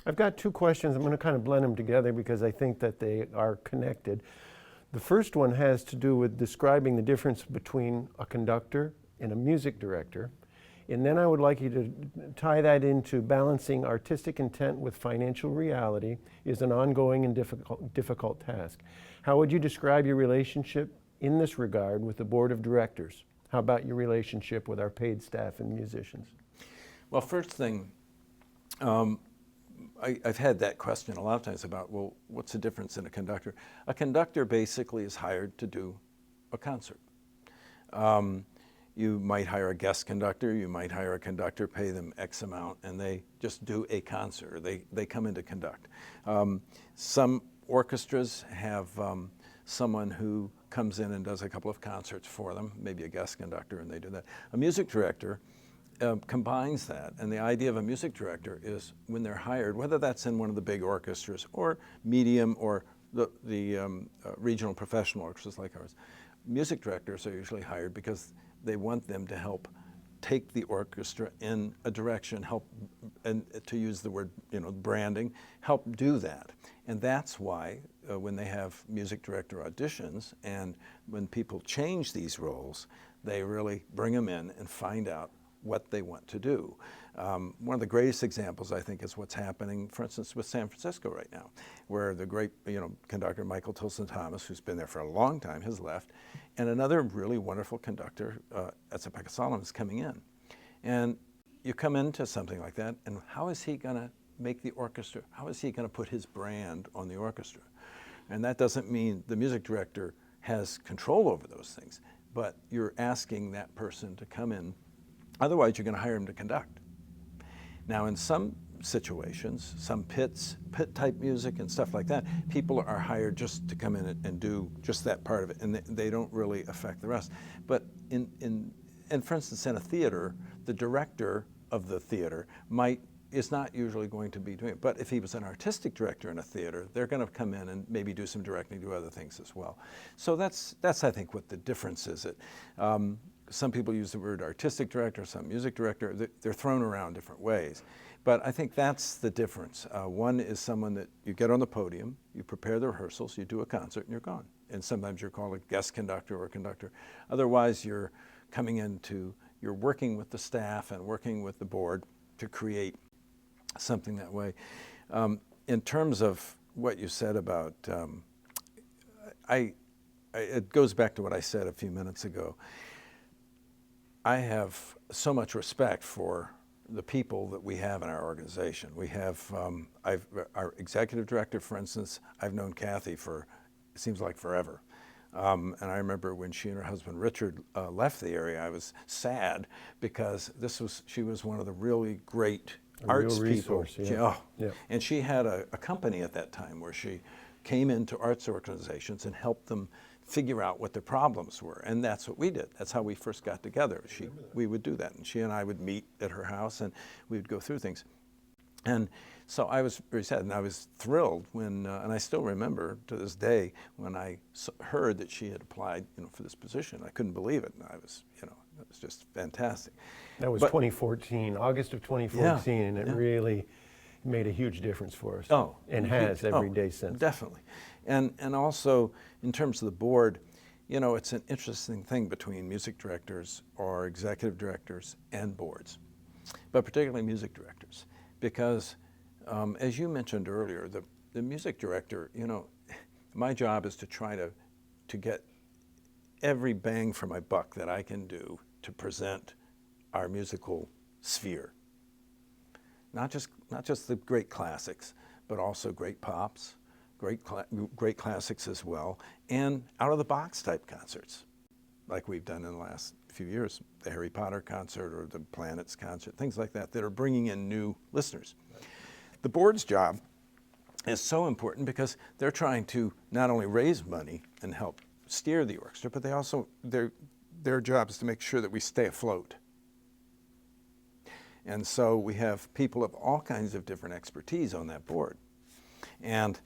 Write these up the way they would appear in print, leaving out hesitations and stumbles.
I've got two questions. I'm going to kind of blend them together because I think that they are connected. The first one has to do with describing the difference between a conductor and a music director. And then I would like you to tie that into balancing artistic intent with financial reality is an ongoing and difficult task. How would you describe your relationship in this regard with the board of directors? How about your relationship with our paid staff and musicians? Well, first thing, I've had that question a lot of times about, well, what's the difference in a conductor? A conductor basically is hired to do a concert. You might hire a guest conductor, you might hire a conductor, pay them X amount, and they just do a concert, or they come in to conduct. Some orchestras have someone who comes in and does a couple of concerts for them, maybe a guest conductor, and they do that. A music director combines that, and the idea of a music director is when they're hired, whether that's in one of the big orchestras or medium or the regional professional orchestras like ours, music directors are usually hired because they want them to help take the orchestra in a direction, help, and to use the word, branding, help do that. And that's why when they have music director auditions and when people change these roles, they really bring them in and find out what they want to do. One of the greatest examples, I think, is what's happening, for instance, with San Francisco right now, where the great conductor Michael Tilson Thomas, who's been there for a long time, has left, and another really wonderful conductor, Etsepeka Solomon, is coming in. And you come into something like that, and how is he going to make the orchestra, how is he going to put his brand on the orchestra? And that doesn't mean the music director has control over those things, but you're asking that person to come in. Otherwise, you're going to hire him to conduct. Now, in some situations, some pit-type music and stuff like that, people are hired just to come in and do just that part of it, and they don't really affect the rest. But and for instance, in a theater, the director of the theater is not usually going to be doing it. But if he was an artistic director in a theater, they're going to come in and maybe do some directing, do other things as well. So that's I think, what the difference is. Some people use the word artistic director, some music director. They're thrown around different ways. But I think that's the difference. One is someone that you get on the podium, you prepare the rehearsals, you do a concert, and you're gone. And sometimes you're called a guest conductor or a conductor. Otherwise, you're coming you're working with the staff and working with the board to create something that way. In terms of what you said about, it goes back to what I said a few minutes ago. I have so much respect for the people that we have in our organization. We have, our executive director, for instance, I've known Kathy for, it seems like forever. And I remember when she and her husband Richard left the area, I was sad because she was one of the really great arts people. Yeah. And she had a company at that time where she came into arts organizations and helped them figure out what their problems were. And that's what we did. That's how we first got together. We would do that. And she and I would meet at her house and we would go through things. And so I was very sad, and I was thrilled when, and I still remember to this day, when I heard that she had applied, for this position. I couldn't believe it. And I was, it was just fantastic. That was 2014, August of 2014, and it really made a huge difference for us. Oh, and has every day since. Definitely. And also, in terms of the board, it's an interesting thing between music directors or executive directors and boards, but particularly music directors, because as you mentioned earlier, the music director, my job is to try to get every bang for my buck that I can do to present our musical sphere. Not just the great classics, but also great pops, great classics as well, and out-of-the-box type concerts, like we've done in the last few years, the Harry Potter concert or the Planets concert, things like that are bringing in new listeners. Right. The board's job is so important because they're trying to not only raise money and help steer the orchestra, but they also, their job is to make sure that we stay afloat. And so we have people of all kinds of different expertise on that board. And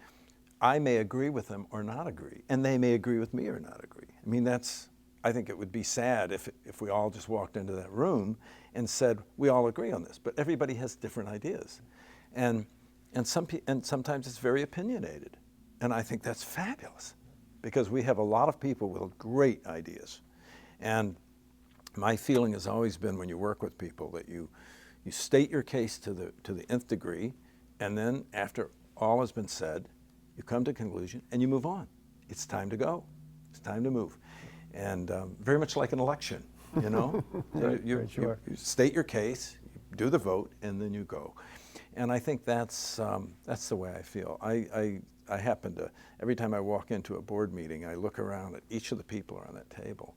I may agree with them or not agree, and they may agree with me or not agree. I mean, I think it would be sad if we all just walked into that room and said, we all agree on this, but everybody has different ideas. And and sometimes it's very opinionated. And I think that's fabulous, because we have a lot of people with great ideas. And my feeling has always been, when you work with people, that you state your case to the nth degree, and then after all has been said, you come to a conclusion and you move on. It's time to go. It's time to move. And very much like an election, you know? you state your case, you do the vote, and then you go. And I think that's the way I feel. I happen to, every time I walk into a board meeting, I look around at each of the people around that table,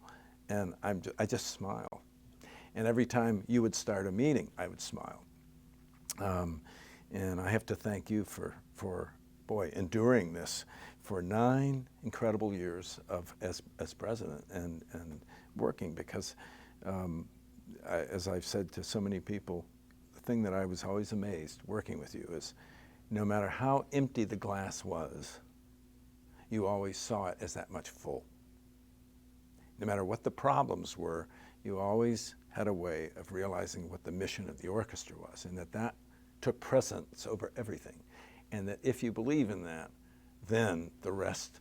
and I just smile. And every time you would start a meeting, I would smile. And I have to thank you for boy, enduring this for 9 incredible years as president and working, because as I've said to so many people, the thing that I was always amazed working with you is, no matter how empty the glass was, you always saw it as that much full. No matter what the problems were, you always had a way of realizing what the mission of the orchestra was, and that took precedence over everything. And that if you believe in that, then the rest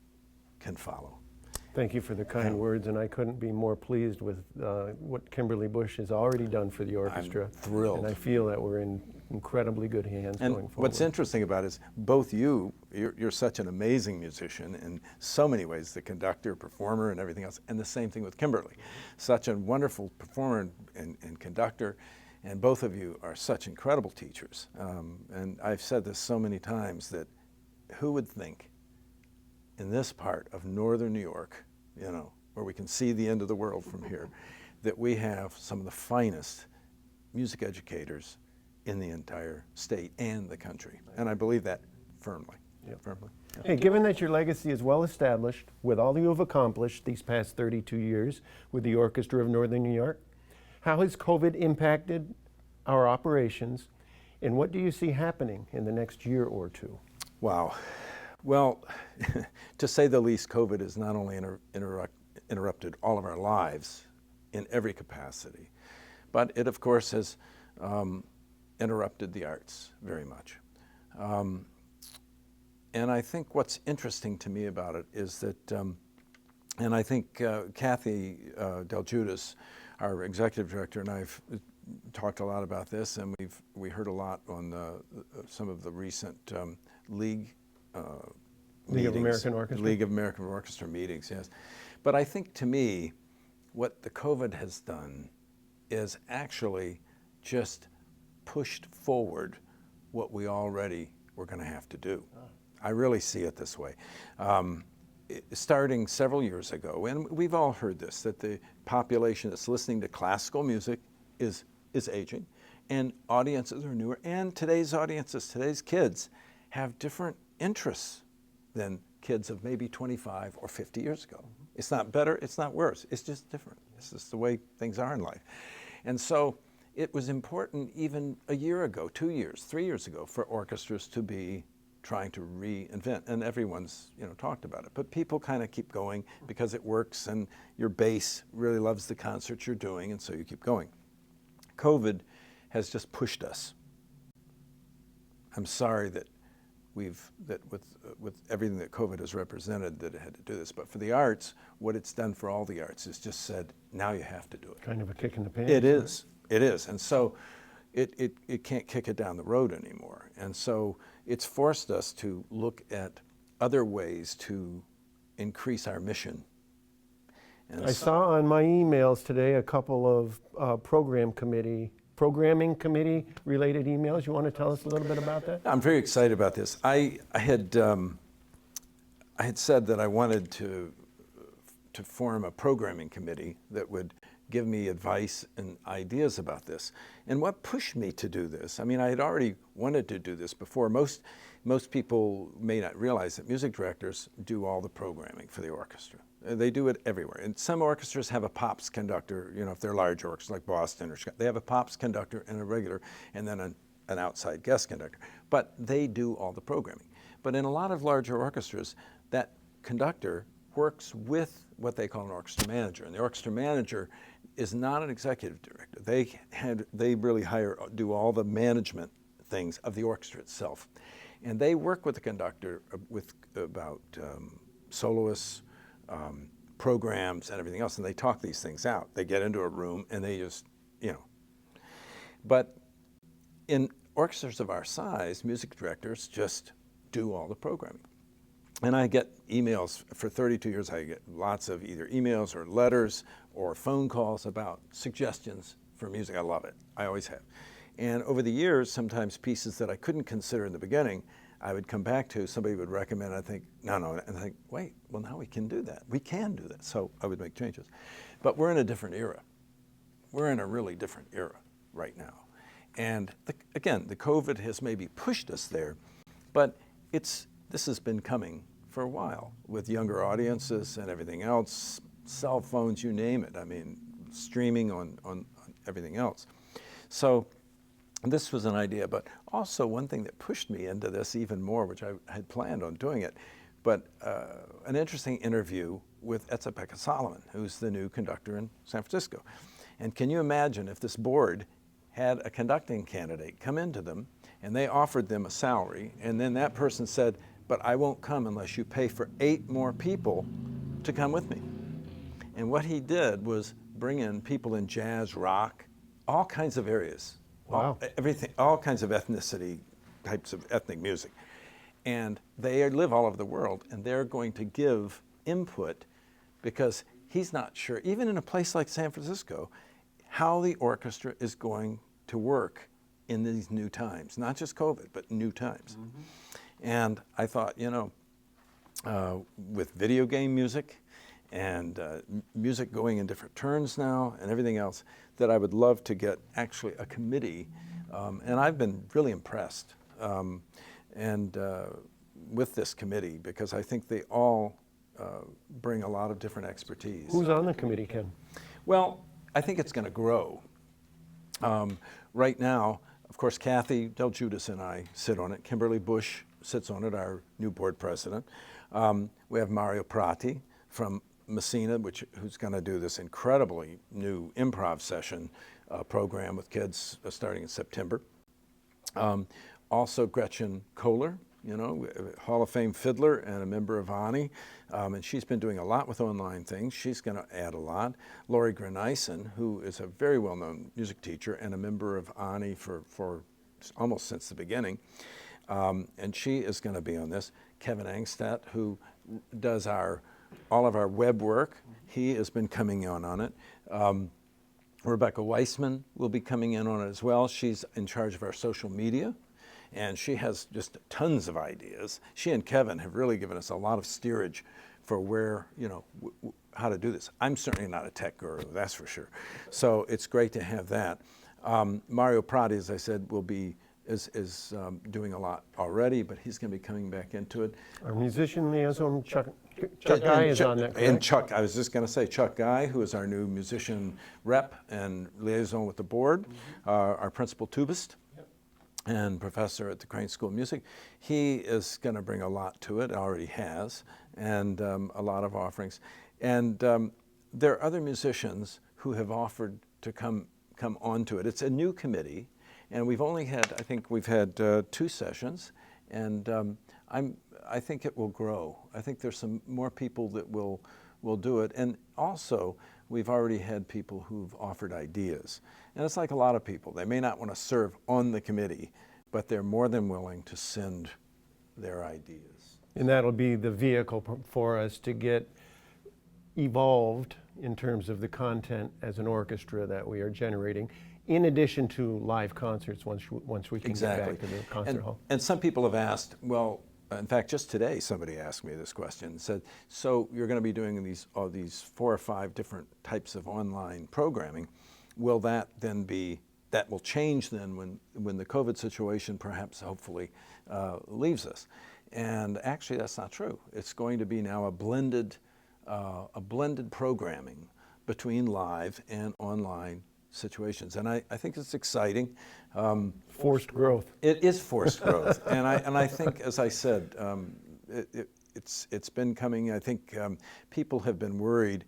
can follow. Thank you for the kind words, and I couldn't be more pleased with what Kimberly Bush has already done for the orchestra. I'm thrilled. And I feel that we're in incredibly good hands going forward. What's interesting about it is both you're such an amazing musician in so many ways, the conductor, performer, and everything else, and the same thing with Kimberly. Such a wonderful performer and conductor, and both of you are such incredible teachers. And I've said this so many times, that who would think in this part of northern New York, you know, where we can see the end of the world from here, that we have some of the finest music educators in the entire state and the country. And I believe that firmly. Yep. Firmly. Hey, given that your legacy is well established, with all you have accomplished these past 32 years with the Orchestra of Northern New York, how has COVID impacted our operations, and what do you see happening in the next year or two? Wow. Well, to say the least, COVID has not only interrupted all of our lives in every capacity, but it, of course, has interrupted the arts very much. And I think what's interesting to me about it is that, and I think Kathy Del Giudice, our executive director, and I've talked a lot about this, and we heard a lot on some of the recent League of American Orchestra? League of American Orchestra meetings, yes. But I think, to me, what the COVID has done is actually just pushed forward what we already were going to have to do. I really see it this way. Starting several years ago, and we've all heard this, that the population that's listening to classical music is aging, and audiences are newer, and today's audiences, today's kids, have different interests than kids of maybe 25 or 50 years ago. It's not better, it's not worse, it's just different. It's just the way things are in life. And so it was important even a year ago, 2 years, 3 years ago, for orchestras to be trying to reinvent, and everyone's talked about it. But people kind of keep going because it works, and your base really loves the concerts you're doing, and so you keep going. COVID has just pushed us. I'm sorry that with everything that COVID has represented, that it had to do this. But for the arts, what it's done for all the arts is just said, now you have to do it. Kind of a kick in the pants. It is. It is. And so it can't kick it down the road anymore. And so it's forced us to look at other ways to increase our mission. And I saw on my emails today a couple of programming committee related emails. You want to tell us a little bit about that? I'm very excited about this. I had said that I wanted to form a programming committee that would give me advice and ideas about this. And what pushed me to do this? I mean, I had already wanted to do this before. Most people may not realize that music directors do all the programming for the orchestra. They do it everywhere. And some orchestras have a pops conductor, if they're large orchestras like Boston or Chicago. They have a pops conductor and a regular, and then an outside guest conductor. But they do all the programming. But in a lot of larger orchestras, that conductor works with what they call an orchestra manager. And the orchestra manager is not an executive director. They really do all the management things of the orchestra itself. And they work with the conductor with about soloists, programs, and everything else, and they talk these things out. They get into a room and they just, you know. But in orchestras of our size, music directors just do all the programming. And I get emails, for 32 years I get lots of either emails or letters or phone calls about suggestions for music. I love it, I always have. And over the years, sometimes pieces that I couldn't consider in the beginning, I would come back to, somebody would recommend, I think, no, and I think, wait, well now we can do that. We can do that, so I would make changes. But we're in a different era. We're in a really different era right now. And again, the COVID has maybe pushed us there, but this has been coming for a while with younger audiences and everything else, cell phones, you name it. I mean, streaming on everything else. So this was an idea, but also one thing that pushed me into this even more, which I had planned on doing it, but an interesting interview with Pekka Solomon, who's the new conductor in San Francisco. And can you imagine if this board had a conducting candidate come into them and they offered them a salary, and then that person said, but I won't come unless you pay for 8 more people to come with me. And what he did was bring in people in jazz, rock, all kinds of areas. Wow. Everything, all kinds of ethnicity, types of ethnic music. And they live all over the world, and they're going to give input because he's not sure, even in a place like San Francisco, how the orchestra is going to work in these new times, not just COVID, but new times. Mm-hmm. And I thought, you know, with video game music and music going in different turns now and everything else, that I would love to get actually a committee. And I've been really impressed with this committee because I think they all bring a lot of different expertise. Who's on the committee, Ken? Well, I think it's going to grow. Right now, of course, Kathy Del Giudice and I sit on it. Kimberly Bush sits on it, our new board president. We have Mario Prati from Messina, who's going to do this incredibly new improv session program with kids starting in September. Also Gretchen Kohler, you know, Hall of Fame fiddler and a member of ONNY, and she's been doing a lot with online things. She's going to add a lot. Lori Grenison, who is a very well-known music teacher and a member of ONNY for almost since the beginning, and she is going to be on this. Kevin Angstadt, who does all of our web work, he has been coming on it. Rebecca Weissman will be coming in on it as well. She's in charge of our social media, and she has just tons of ideas. She and Kevin have really given us a lot of steerage for where, you know, how to do this. I'm certainly not a tech guru, that's for sure. So it's great to have that. Mario Prati, as I said, is doing a lot already, but he's going to be coming back into it. Our musician liaison, Chuck Guy, is on that, correct? And Chuck, I was just going to say, Chuck Guy, who is our new musician rep and liaison with the board, our principal tubist and professor at the Crane School of Music. He is going to bring a lot to it, already has, and a lot of offerings. And there are other musicians who have offered to come onto it. It's a new committee, and we've only had, I think we've had 2 sessions, and I think it will grow. I think there's some more people that will do it. And also, we've already had people who've offered ideas. And it's like a lot of people. They may not want to serve on the committee, but they're more than willing to send their ideas. And that'll be the vehicle for us to get evolved in terms of the content as an orchestra that we are generating, in addition to live concerts once we can get back to the concert hall. And some people have asked, well, in fact, just today somebody asked me this question and said, so you're going to be doing these 4 or 5 different types of online programming. Will that then be, that will change then when the COVID situation perhaps hopefully leaves us? And actually that's not true. It's going to be now a blended programming between live and online situations, and I think it's exciting. Forced growth. It is forced growth, and I think, as I said, it's been coming. I think people have been worried.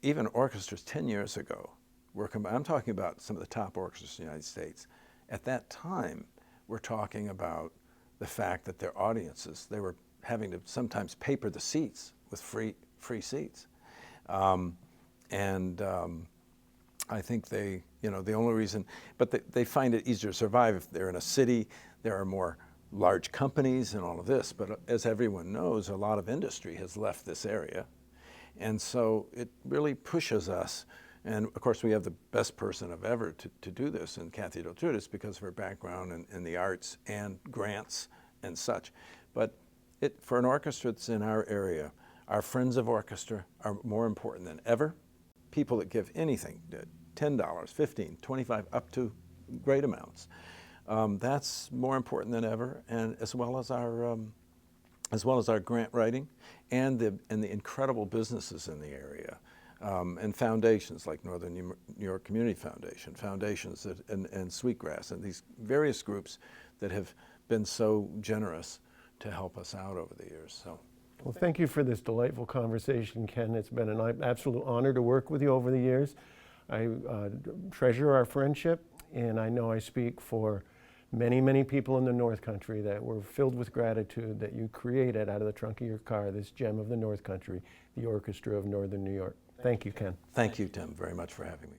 Even orchestras 10 years ago I'm talking about some of the top orchestras in the United States. At that time, we're talking about the fact that their audiences, they were having to sometimes paper the seats with free seats. I think they, the only reason, but they find it easier to survive if they're in a city. There are more large companies and all of this, but as everyone knows, a lot of industry has left this area. And so it really pushes us. And of course, we have the best person of ever to do this in Kathy Deltrudis because of her background in the arts and grants and such. But for an orchestra that's in our area, our friends of orchestra are more important than ever. People that give anything, $10, $15, $25, up to great amounts. That's more important than ever, and as well as our grant writing and the incredible businesses in the area. And foundations like Northern New York Community Foundation, foundations and Sweetgrass, and these various groups that have been so generous to help us out over the years. So, well, thank you for this delightful conversation, Ken. It's been an absolute honor to work with you over the years. I treasure our friendship, and I know I speak for many, many people in the North Country that were filled with gratitude that you created out of the trunk of your car this gem of the North Country, the Orchestra of Northern New York. Thank you, Ken. Thank you, Tim, very much for having me.